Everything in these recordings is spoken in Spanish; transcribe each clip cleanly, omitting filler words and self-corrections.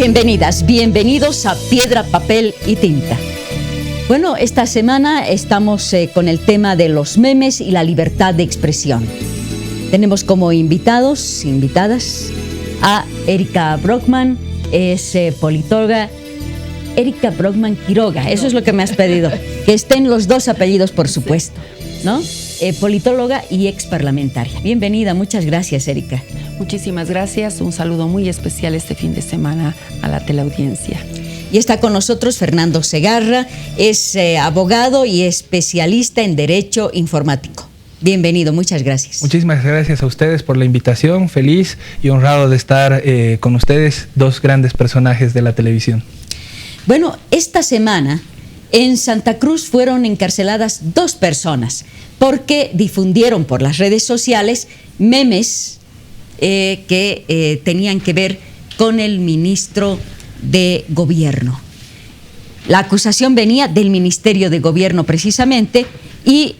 Bienvenidas, bienvenidos a Piedra, Papel y Tinta. Bueno, esta semana estamos con el tema de los memes y la libertad de expresión. Tenemos como invitadas, a Erika Brockman, es politóloga. Erika Brockman Quiroga, eso es lo que me has pedido. Que estén los dos apellidos, por supuesto, ¿no? Politóloga y exparlamentaria. Bienvenida, muchas gracias, Erika. Muchísimas gracias, un saludo muy especial este fin de semana a la teleaudiencia. Y está con nosotros Fernando Segarra, es abogado y especialista en Derecho Informático. Bienvenido, muchas gracias. Muchísimas gracias a ustedes por la invitación, feliz y honrado de estar con ustedes, dos grandes personajes de la televisión. Bueno, esta semana en Santa Cruz fueron encarceladas 2 personas porque difundieron por las redes sociales memes que tenían que ver con el ministro de Gobierno. La acusación venía del Ministerio de Gobierno precisamente y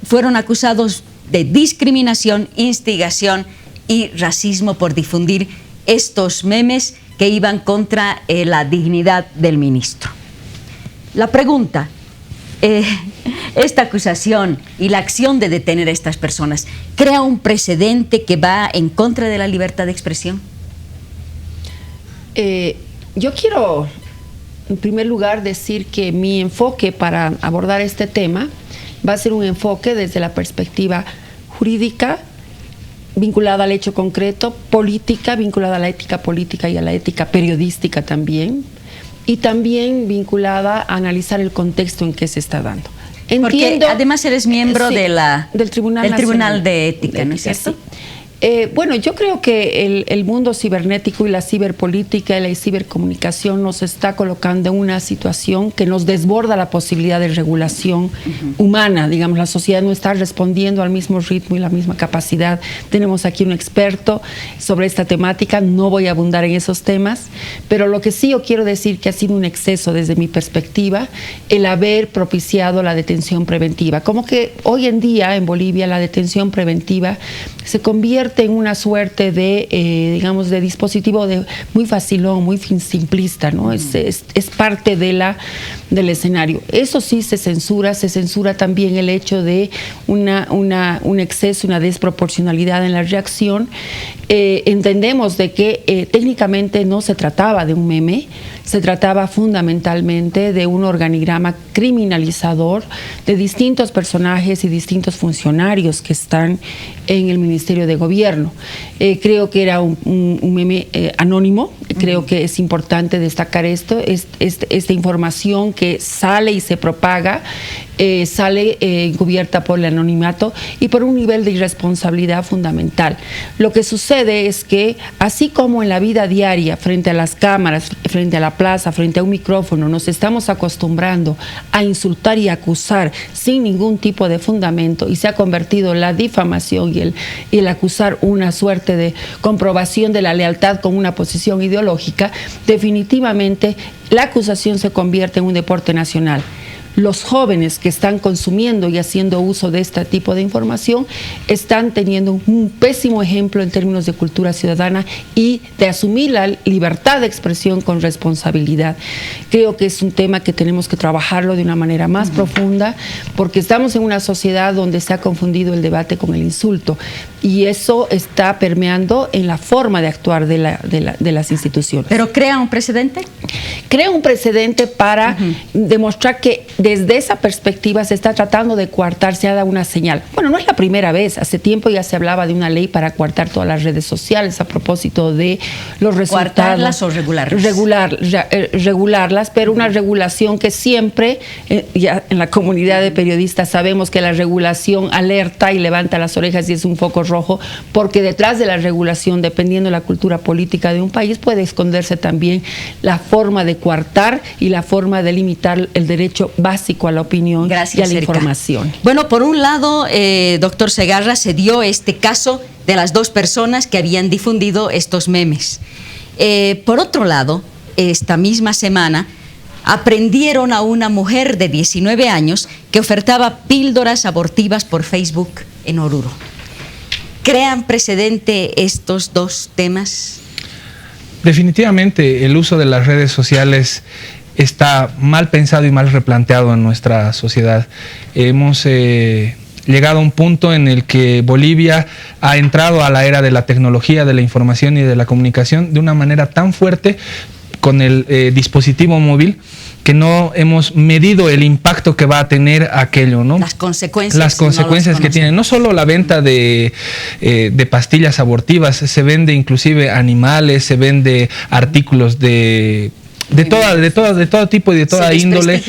fueron acusados de discriminación, instigación y racismo por difundir estos memes que iban contra la dignidad del ministro. La pregunta, esta acusación y la acción de detener a estas personas, ¿crea un precedente que va en contra de la libertad de expresión? Yo quiero, en primer lugar, decir que mi enfoque para abordar este tema va a ser un enfoque desde la perspectiva jurídica, vinculada al hecho concreto, política, vinculada a la ética política y a la ética periodística también, y también vinculada a analizar el contexto en que se está dando. Entiendo, porque además eres miembro sí, del Tribunal de Ética, ¿no es cierto? Sí. Bueno, yo creo que el mundo cibernético y la ciberpolítica y la cibercomunicación nos está colocando en una situación que nos desborda la posibilidad de regulación humana. Digamos, la sociedad no está respondiendo al mismo ritmo y la misma capacidad. Tenemos aquí un experto sobre esta temática, no voy a abundar en esos temas, pero lo que sí yo quiero decir que ha sido un exceso desde mi perspectiva el haber propiciado la detención preventiva. Como que hoy en día en Bolivia la detención preventiva se convierte en una suerte de, digamos, de dispositivo muy facilón, muy simplista, ¿no? Es parte del escenario. Eso sí se censura también el hecho de un exceso, una desproporcionalidad en la reacción. Entendemos de que técnicamente no se trataba de un meme, se trataba fundamentalmente de un organigrama criminalizador de distintos personajes y distintos funcionarios que están en el Ministerio de Gobierno. Creo que era un meme anónimo, creo que es importante destacar esto, esta información que sale y se propaga, sale encubierta por el anonimato y por un nivel de irresponsabilidad fundamental. Lo que sucede es que, así como en la vida diaria, frente a las cámaras, frente a la plaza, frente a un micrófono, nos estamos acostumbrando a insultar y acusar sin ningún tipo de fundamento y se ha convertido la difamación y el acusar una suerte de comprobación de la lealtad con una posición ideológica, definitivamente la acusación se convierte en un deporte nacional. Los jóvenes que están consumiendo y haciendo uso de este tipo de información están teniendo un pésimo ejemplo en términos de cultura ciudadana y de asumir la libertad de expresión con responsabilidad. Creo que es un tema que tenemos que trabajarlo de una manera más profunda porque estamos en una sociedad donde se ha confundido el debate con el insulto y eso está permeando en la forma de actuar de las instituciones. ¿Pero crea un precedente? Crea un precedente para demostrar que desde esa perspectiva se está tratando de coartar, se ha dado una señal. Bueno, no es la primera vez, hace tiempo ya se hablaba de una ley para coartar todas las redes sociales a propósito de los resultados. ¿Coartarlas o regularlas? Regularlas, pero una regulación que siempre, ya en la comunidad de periodistas sabemos que la regulación alerta y levanta las orejas y es un foco rojo, porque detrás de la regulación, dependiendo de la cultura política de un país, puede esconderse también la forma de coartar y la forma de limitar el derecho básico a la opinión. Gracias, y a la Erika. información. Bueno, por un lado, doctor Segarra, se dio este caso de las 2 personas que habían difundido estos memes. Por otro lado, esta misma semana aprendieron a una mujer de 19 años que ofertaba píldoras abortivas por Facebook en Oruro. ¿Crean precedente estos 2 temas? Definitivamente el uso de las redes sociales está mal pensado y mal replanteado en nuestra sociedad. Hemos llegado a un punto en el que Bolivia ha entrado a la era de la tecnología, de la información y de la comunicación de una manera tan fuerte con el dispositivo móvil, que no hemos medido el impacto que va a tener aquello, ¿no? Las consecuencias. Las consecuencias que tiene. No solo la venta de pastillas abortivas, se vende inclusive animales, se vende artículos de todo tipo y de toda índole,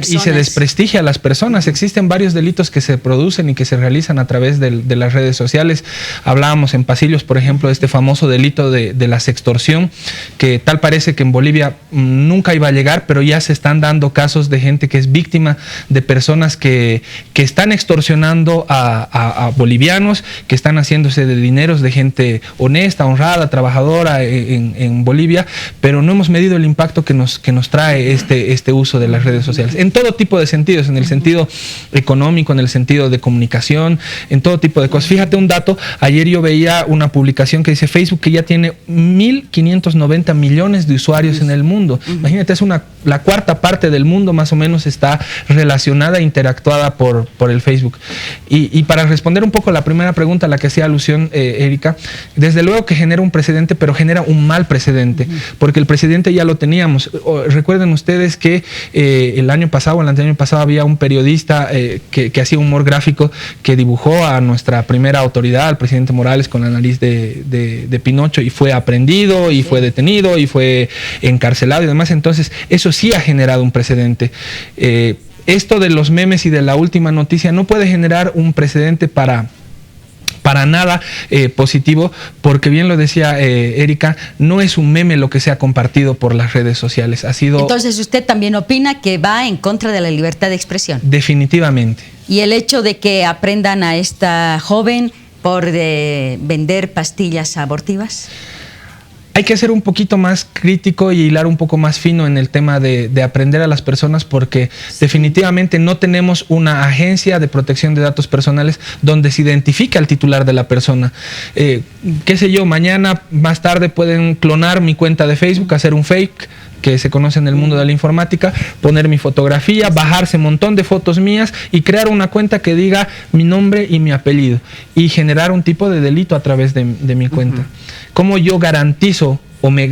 y se desprestigia a las personas. Existen varios delitos que se producen y que se realizan a través de las redes sociales. Hablábamos en Pasillos, por ejemplo, de este famoso delito de la sextorsión, que tal parece que en Bolivia nunca iba a llegar, pero ya se están dando casos de gente que es víctima de personas que están extorsionando a bolivianos, que están haciéndose de dineros de gente honesta, honrada, trabajadora en Bolivia, pero no hemos medido el impacto que nos trae este uso de las redes sociales, en todo tipo de sentidos, en el sentido económico, en el sentido de comunicación, en todo tipo de cosas. Fíjate un dato, ayer yo veía una publicación que dice Facebook que ya tiene 1.590 millones de usuarios en el mundo. Imagínate, es la cuarta parte del mundo más o menos está relacionada, interactuada por el Facebook. Y para responder un poco a la primera pregunta a la que hacía alusión Erika, desde luego que genera un precedente, pero genera un mal precedente, porque el precedente ya lo teníamos. Recuerden ustedes que el año pasado o el anteaño pasado había un periodista que hacía humor gráfico, que dibujó a nuestra primera autoridad, al presidente Morales, con la nariz de Pinocho, y fue aprehendido y fue detenido y fue encarcelado y demás. Entonces eso sí ha generado un precedente. Esto de los memes y de la última noticia no puede generar un precedente para nada positivo, porque bien lo decía Erika, no es un meme lo que se ha compartido por las redes sociales. Entonces usted también opina que va en contra de la libertad de expresión. Definitivamente. Y el hecho de que aprendan a esta joven por vender pastillas abortivas. Hay que ser un poquito más crítico y hilar un poco más fino en el tema de aprender a las personas, porque definitivamente no tenemos una agencia de protección de datos personales donde se identifique al titular de la persona. Qué sé yo, mañana, más tarde pueden clonar mi cuenta de Facebook, hacer un fake, que se conoce en el mundo de la informática, poner mi fotografía, bajarse un montón de fotos mías y crear una cuenta que diga mi nombre y mi apellido y generar un tipo de delito a través de mi cuenta. ¿Cómo yo garantizo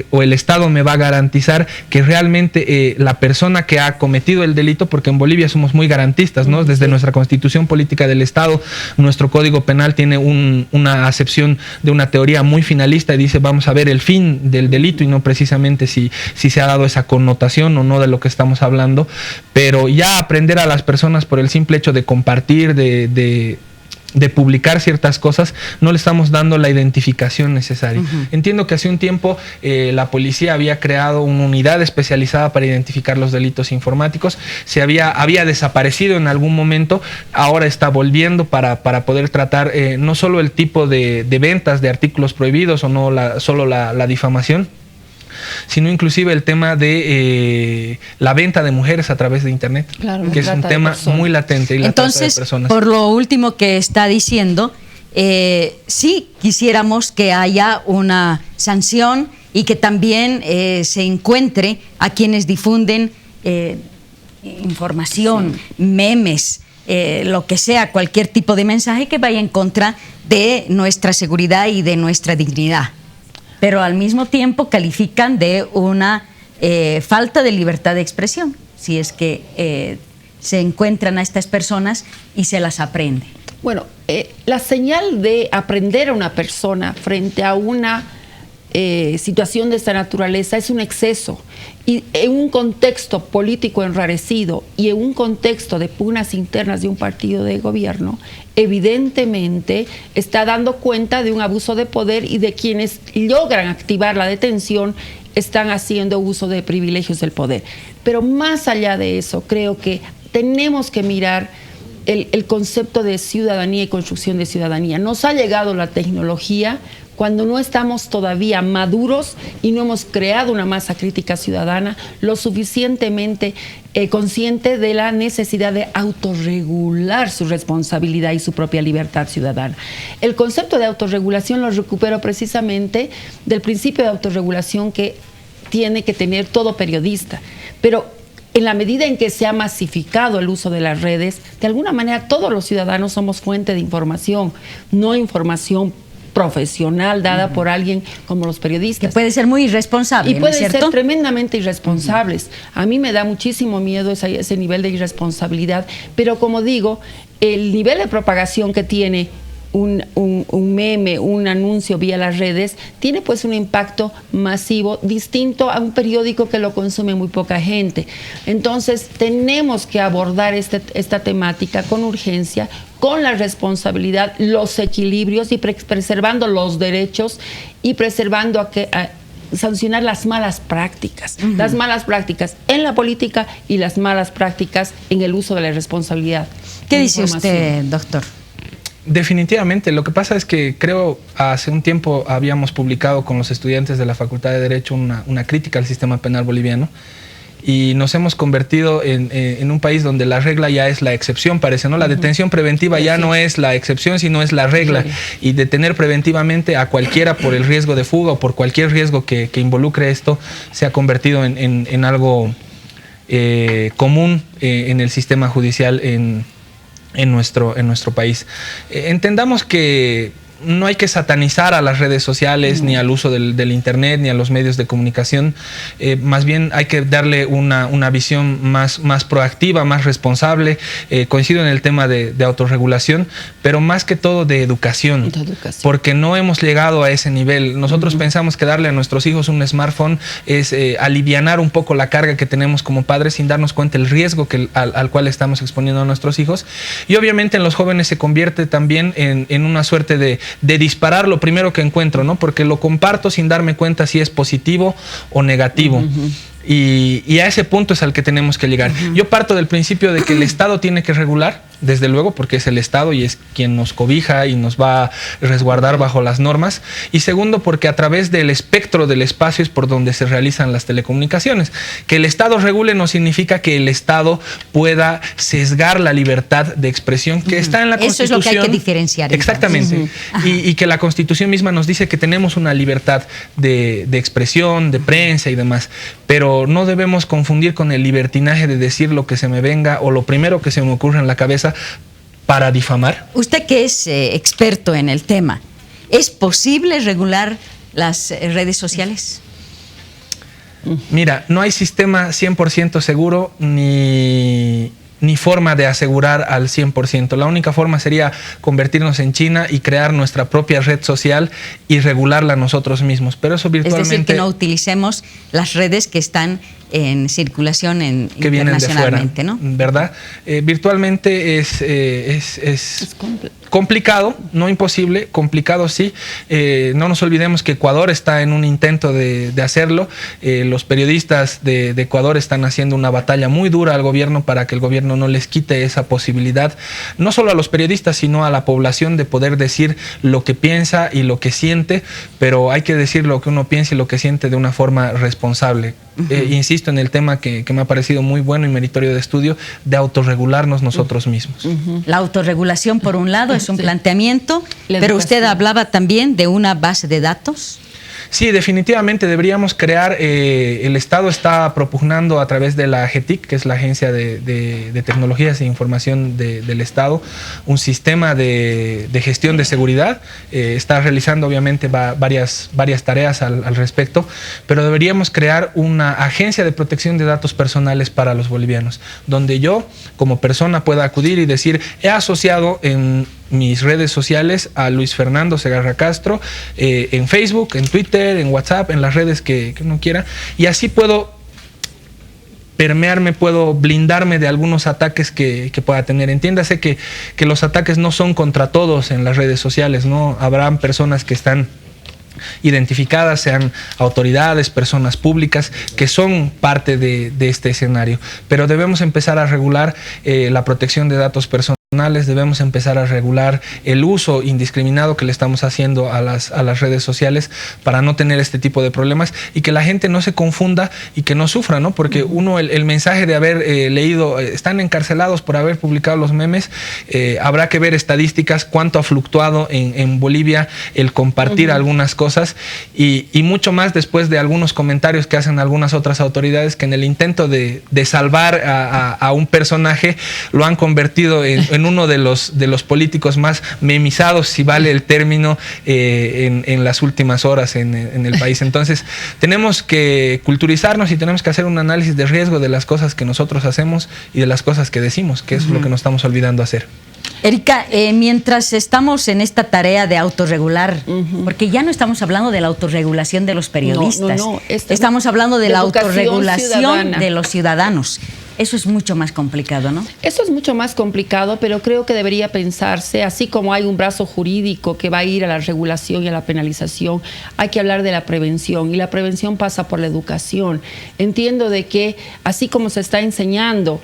o el Estado me va a garantizar que realmente la persona que ha cometido el delito, porque en Bolivia somos muy garantistas, ¿no? Desde nuestra Constitución Política del Estado, nuestro Código Penal tiene una acepción de una teoría muy finalista y dice vamos a ver el fin del delito y no precisamente si se ha dado esa connotación o no de lo que estamos hablando, pero ya aprender a las personas por el simple hecho de compartir, de publicar ciertas cosas, no le estamos dando la identificación necesaria. Entiendo que hace un tiempo la policía había creado una unidad especializada para identificar los delitos informáticos. Había desaparecido en algún momento, ahora está volviendo para poder tratar no solo el tipo de ventas de artículos prohibidos o no solo la difamación, sino inclusive el tema de la venta de mujeres a través de internet, claro, que es un tema muy latente. Y entonces, la trata de personas. Por lo último que está diciendo, sí quisiéramos que haya una sanción y que también se encuentre a quienes difunden información, memes, lo que sea, cualquier tipo de mensaje que vaya en contra de nuestra seguridad y de nuestra dignidad. Pero al mismo tiempo califican de una falta de libertad de expresión, si es que se encuentran a estas personas y se las aprende. Bueno, la señal de aprender a una persona frente a una situación de esta naturaleza es un exceso. Y en un contexto político enrarecido y en un contexto de pugnas internas de un partido de gobierno, evidentemente está dando cuenta de un abuso de poder y de quienes logran activar la detención están haciendo uso de privilegios del poder. Pero más allá de eso, creo que tenemos que mirar el concepto de ciudadanía y construcción de ciudadanía. Nos ha llegado la tecnología cuando no estamos todavía maduros y no hemos creado una masa crítica ciudadana lo suficientemente consciente de la necesidad de autorregular su responsabilidad y su propia libertad ciudadana. El concepto de autorregulación lo recupero precisamente del principio de autorregulación que tiene que tener todo periodista, pero en la medida en que se ha masificado el uso de las redes, de alguna manera todos los ciudadanos somos fuente de información, no información profesional dada por alguien como los periodistas. Que puede ser muy irresponsable, y pueden ¿no es cierto? ser tremendamente irresponsables. A mí me da muchísimo miedo ese nivel de irresponsabilidad, pero como digo, el nivel de propagación que tiene un meme, un anuncio vía las redes, tiene pues un impacto masivo distinto a un periódico que lo consume muy poca gente. Entonces tenemos que abordar esta temática con urgencia, con la responsabilidad, los equilibrios y preservando los derechos y preservando sancionar las malas prácticas, las malas prácticas en la política y las malas prácticas en el uso de la responsabilidad. ¿Qué dice usted, doctor? Definitivamente, lo que pasa es que creo hace un tiempo habíamos publicado con los estudiantes de la Facultad de Derecho una crítica al sistema penal boliviano y nos hemos convertido en un país donde la regla ya es la excepción, parece, ¿no? La detención preventiva ya no es la excepción, sino es la regla, y detener preventivamente a cualquiera por el riesgo de fuga o por cualquier riesgo que involucre esto se ha convertido en algo común en el sistema judicial en nuestro país. Entendamos que no hay que satanizar a las redes sociales, ni al uso del internet, ni a los medios de comunicación. Más bien hay que darle una visión más proactiva, más responsable. Coincido en el tema de autorregulación, pero más que todo de educación, porque no hemos llegado a ese nivel. Nosotros pensamos que darle a nuestros hijos un smartphone es alivianar un poco la carga que tenemos como padres sin darnos cuenta el riesgo al cual estamos exponiendo a nuestros hijos. Y obviamente en los jóvenes se convierte también en una suerte de disparar lo primero que encuentro, ¿no? Porque lo comparto sin darme cuenta si es positivo o negativo. Y a ese punto es al que tenemos que llegar. Yo parto del principio de que el Estado tiene que regular, desde luego, porque es el Estado y es quien nos cobija y nos va a resguardar bajo las normas. Y segundo, porque a través del espectro del espacio es por donde se realizan las telecomunicaciones. Que el Estado regule no significa que el Estado pueda sesgar la libertad de expresión que está en la Constitución. Eso es lo que hay que diferenciar. Exactamente. Y que la Constitución misma nos dice que tenemos una libertad de expresión, de prensa y demás. Pero no debemos confundir con el libertinaje de decir lo que se me venga o lo primero que se me ocurre en la cabeza para difamar. Usted que es experto en el tema, ¿es posible regular las redes sociales? Mira, no hay sistema 100% seguro ni forma de asegurar al 100%. La única forma sería convertirnos en China y crear nuestra propia red social y regularla nosotros mismos. Pero eso virtualmente... Es decir, que no utilicemos las redes que están en circulación que vienen de fuera, ¿no? ¿Verdad? Virtualmente es complicado, no imposible, complicado sí. No nos olvidemos que Ecuador está en un intento de hacerlo. Los periodistas de Ecuador están haciendo una batalla muy dura al gobierno para que el gobierno no les quite esa posibilidad, no solo a los periodistas, sino a la población, de poder decir lo que piensa y lo que siente, pero hay que decir lo que uno piensa y lo que siente de una forma responsable. Insisto en el tema que me ha parecido muy bueno y meritorio de estudio, de autorregularnos nosotros mismos. La autorregulación, por un lado, es un planteamiento, pero usted hablaba también de una base de datos. Sí, definitivamente deberíamos crear, el Estado está propugnando a través de la AGETIC, que es la Agencia de Tecnologías e Información del Estado, un sistema de gestión de seguridad. Está realizando obviamente varias tareas al respecto, pero deberíamos crear una agencia de protección de datos personales para los bolivianos, donde yo como persona pueda acudir y decir, he asociado en mis redes sociales a Luis Fernando Segarra Castro, en Facebook, en Twitter, en WhatsApp, en las redes que uno quiera, y así puedo permearme, puedo blindarme de algunos ataques que pueda tener. Entiéndase que los ataques no son contra todos en las redes sociales, ¿no? Habrán personas que están identificadas, sean autoridades, personas públicas, que son parte de este escenario, pero debemos empezar a regular la protección de datos personales. Debemos empezar a regular el uso indiscriminado que le estamos haciendo a las redes sociales para no tener este tipo de problemas y que la gente no se confunda y que no sufra, ¿no? Porque el mensaje de haber leído, están encarcelados por haber publicado los memes, habrá que ver estadísticas, cuánto ha fluctuado en Bolivia el compartir algunas cosas y mucho más después de algunos comentarios que hacen algunas otras autoridades que en el intento de salvar a un personaje lo han convertido en uno de los políticos más memizados, si vale el término, en las últimas horas en el país. Entonces, tenemos que culturizarnos y tenemos que hacer un análisis de riesgo de las cosas que nosotros hacemos y de las cosas que decimos, que es lo que nos estamos olvidando hacer. Erika, mientras estamos en esta tarea de autorregular, porque ya no estamos hablando de la autorregulación de los periodistas, estamos hablando de la autorregulación de los ciudadanos. Eso es mucho más complicado, ¿no? Eso es mucho más complicado, pero creo que debería pensarse, así como hay un brazo jurídico que va a ir a la regulación y a la penalización, hay que hablar de la prevención, y la prevención pasa por la educación. Entiendo de que, así como se está enseñando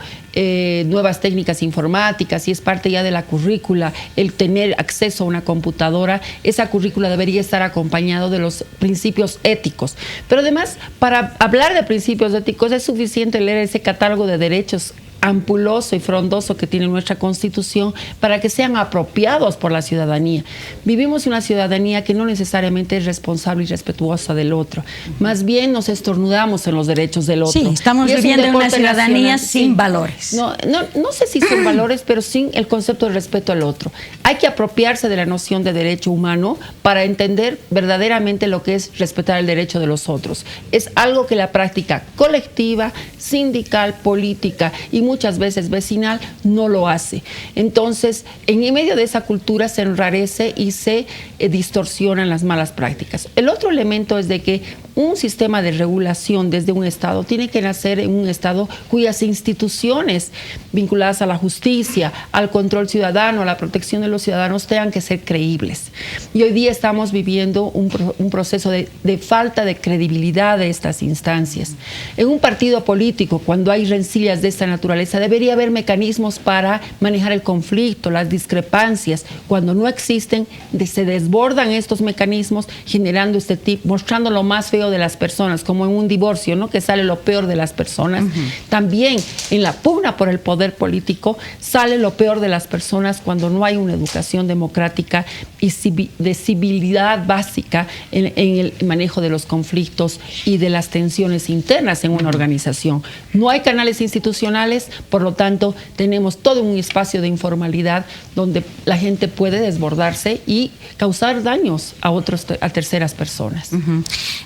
nuevas técnicas informáticas y es parte ya de la currícula, el tener acceso a una computadora, esa currícula debería estar acompañado de los principios éticos. Pero además, para hablar de principios éticos es suficiente leer ese catálogo de derechos ampuloso y frondoso que tiene nuestra Constitución para que sean apropiados por la ciudadanía. Vivimos una ciudadanía que no necesariamente es responsable y respetuosa del otro. Más bien nos estornudamos en los derechos del otro. Sí, estamos viviendo en una ciudadanía sin valores. No sé si son valores, pero sin el concepto de respeto al otro. Hay que apropiarse de la noción de derecho humano para entender verdaderamente lo que es respetar el derecho de los otros. Es algo que la práctica colectiva, sindical, política y muchas veces vecinal no lo hace. Entonces, en medio de esa cultura se enrarece y se distorsionan las malas prácticas. El otro elemento es de que un sistema de regulación desde un Estado tiene que nacer en un Estado cuyas instituciones vinculadas a la justicia, al control ciudadano, a la protección de los ciudadanos tengan que ser creíbles. Y hoy día estamos viviendo un proceso de falta de credibilidad de estas instancias. En un partido político, cuando hay rencillas de esta naturaleza, debería haber mecanismos para manejar el conflicto, las discrepancias. Cuando no existen, se desbordan estos mecanismos generando este tipo, mostrando lo más feo de las personas, como en un divorcio, ¿no? Que sale lo peor de las personas. También en la pugna por el poder político sale lo peor de las personas cuando no hay una educación democrática y de civilidad básica en el manejo de los conflictos y de las tensiones internas en una organización. No hay canales institucionales, por lo tanto tenemos todo un espacio de informalidad donde la gente puede desbordarse y causar daños a terceras personas.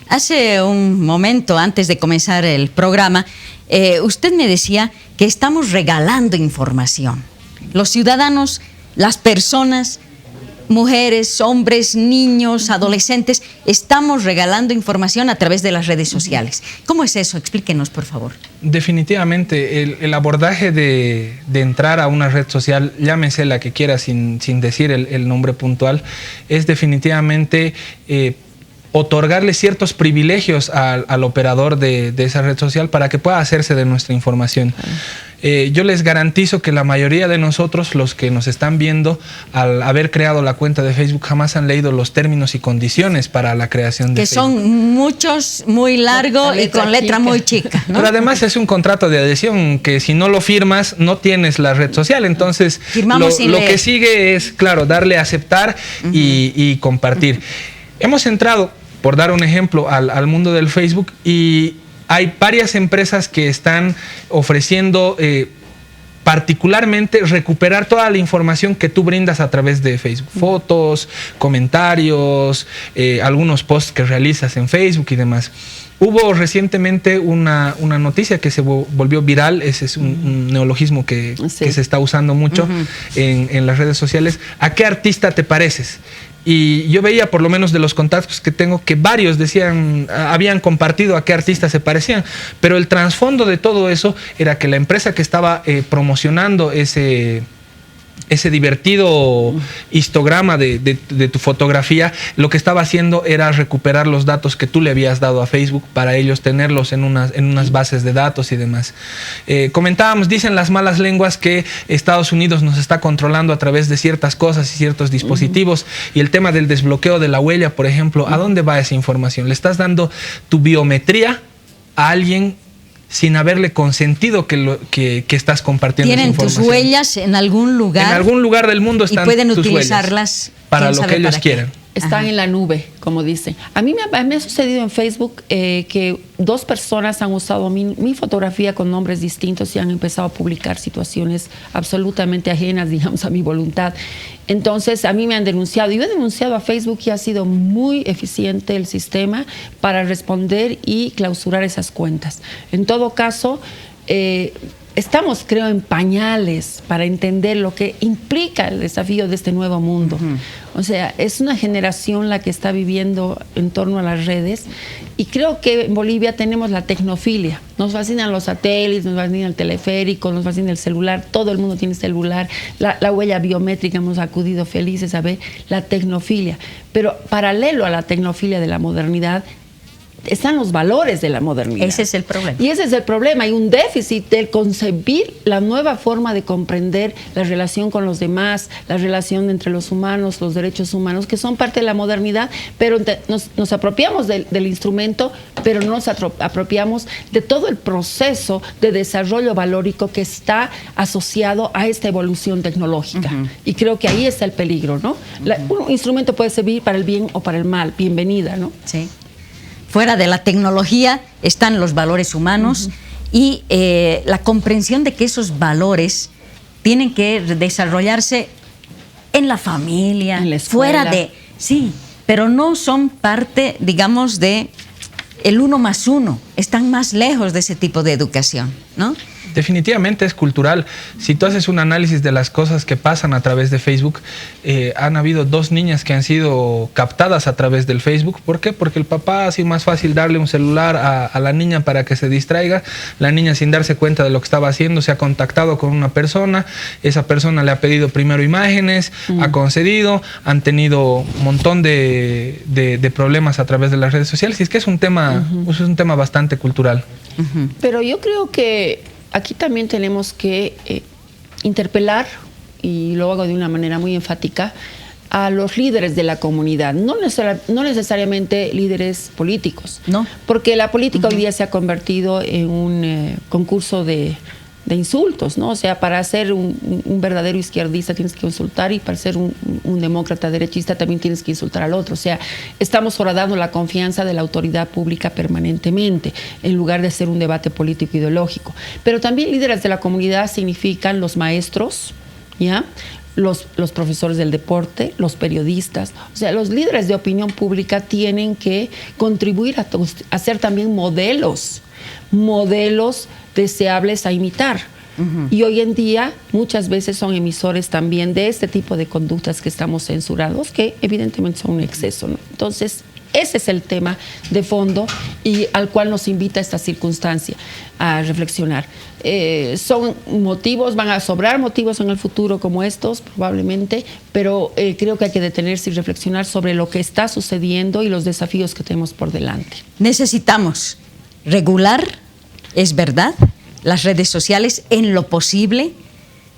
Hace un momento, antes de comenzar el programa, usted me decía que estamos regalando información. Los ciudadanos, las personas, mujeres, hombres, niños, adolescentes, estamos regalando información a través de las redes sociales. ¿Cómo es eso? Explíquenos, por favor. Definitivamente, el abordaje de entrar a una red social, llámese la que quiera sin decir el nombre puntual, es definitivamente otorgarle ciertos privilegios al operador de esa red social para que pueda hacerse de nuestra información. Yo les garantizo que la mayoría de nosotros, los que nos están viendo, al haber creado la cuenta de Facebook, jamás han leído los términos y condiciones para la creación de Facebook. Que son muchos, muy largo y con letra muy chica, ¿no? Pero además es un contrato de adhesión que si no lo firmas, no tienes la red social. Entonces, lo que sigue es, claro, darle a aceptar y compartir. Hemos entrado, por dar un ejemplo, al mundo del Facebook y hay varias empresas que están ofreciendo particularmente recuperar toda la información que tú brindas a través de Facebook. Fotos, comentarios, algunos posts que realizas en Facebook y demás. Hubo recientemente una noticia que se volvió viral, ese es un neologismo que se está usando mucho en las redes sociales. ¿A qué artista te pareces? Y yo veía, por lo menos de los contactos que tengo, que varios habían compartido a qué artistas se parecían, pero el trasfondo de todo eso era que la empresa que estaba promocionando ese ese divertido histograma de tu fotografía, lo que estaba haciendo era recuperar los datos que tú le habías dado a Facebook para ellos tenerlos en unas bases de datos y demás. Comentábamos, dicen las malas lenguas que Estados Unidos nos está controlando a través de ciertas cosas y ciertos dispositivos, y el tema del desbloqueo de la huella, por ejemplo, ¿a dónde va esa información? ¿Le estás dando tu biometría a alguien sin haberle consentido que estás compartiendo esa información? Tienen tus huellas en algún lugar. En algún lugar del mundo están tus huellas. Y pueden utilizarlas para lo que ellos quieran. Están en la nube, como dicen. A mí me ha sucedido en Facebook que 2 personas han usado mi fotografía con nombres distintos y han empezado a publicar situaciones absolutamente ajenas, digamos, a mi voluntad. Entonces, a mí me han denunciado. Yo he denunciado a Facebook y ha sido muy eficiente el sistema para responder y clausurar esas cuentas. En todo caso, estamos, creo, en pañales para entender lo que implica el desafío de este nuevo mundo. O sea, es una generación la que está viviendo en torno a las redes, y creo que en Bolivia tenemos la tecnofilia. Nos fascinan los satélites, nos fascina el teleférico, nos fascina el celular. Todo el mundo tiene celular. La huella biométrica, hemos acudido felices a ver la tecnofilia. Pero paralelo a la tecnofilia de la modernidad, están los valores de la modernidad. Ese es el problema. Y ese es el problema. Hay un déficit del concebir la nueva forma de comprender la relación con los demás, la relación entre los humanos, los derechos humanos, que son parte de la modernidad, pero nos apropiamos del instrumento, pero no nos apropiamos de todo el proceso de desarrollo valórico que está asociado a esta evolución tecnológica. Y creo que ahí está el peligro, ¿no? Un instrumento puede servir para el bien o para el mal. Bienvenida, ¿no? Sí. Fuera de la tecnología están los valores humanos y la comprensión de que esos valores tienen que desarrollarse en la familia, en la escuela. fuera de... Sí, pero no son parte, digamos, de el 1+1. Están más lejos de ese tipo de educación, ¿no? Definitivamente es cultural. Si tú haces un análisis de las cosas que pasan a través de Facebook, han habido 2 niñas que han sido captadas a través del Facebook. ¿Por qué? Porque el papá ha sido más fácil darle un celular a la niña para que se distraiga. La niña, sin darse cuenta de lo que estaba haciendo, se ha contactado con una persona. Esa persona le ha pedido primero imágenes, ha concedido, han tenido un montón de problemas a través de las redes sociales. Y es que es un tema bastante cultural. Pero yo creo que aquí también tenemos que interpelar, y lo hago de una manera muy enfática, a los líderes de la comunidad, no necesariamente líderes políticos, ¿no? Porque la política hoy día se ha convertido en un concurso de insultos, ¿no? O sea, para ser un verdadero izquierdista tienes que insultar, y para ser un demócrata derechista también tienes que insultar al otro. O sea, estamos horadando la confianza de la autoridad pública permanentemente, en lugar de hacer un debate político ideológico. Pero también líderes de la comunidad significan los maestros, ¿ya? Los profesores del deporte, los periodistas. O sea, los líderes de opinión pública tienen que contribuir a ser también modelos deseables a imitar. Y hoy en día muchas veces son emisores también de este tipo de conductas que estamos censurados, que evidentemente son un exceso, ¿no? Entonces, ese es el tema de fondo y al cual nos invita esta circunstancia a reflexionar. Son motivos, van a sobrar motivos en el futuro como estos, probablemente, pero creo que hay que detenerse y reflexionar sobre lo que está sucediendo y los desafíos que tenemos por delante. Necesitamos regular, es verdad, las redes sociales en lo posible.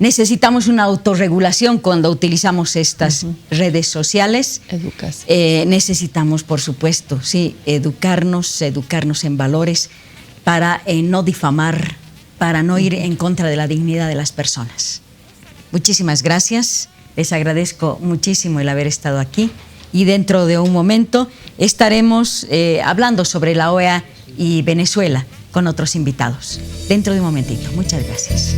Necesitamos una autorregulación cuando utilizamos estas redes sociales. Educación. Necesitamos, por supuesto, sí, educarnos en valores para no difamar, para no ir en contra de la dignidad de las personas. Muchísimas gracias. Les agradezco muchísimo el haber estado aquí, y dentro de un momento estaremos hablando sobre la OEA y Venezuela con otros invitados. Dentro de un momentito. Muchas gracias.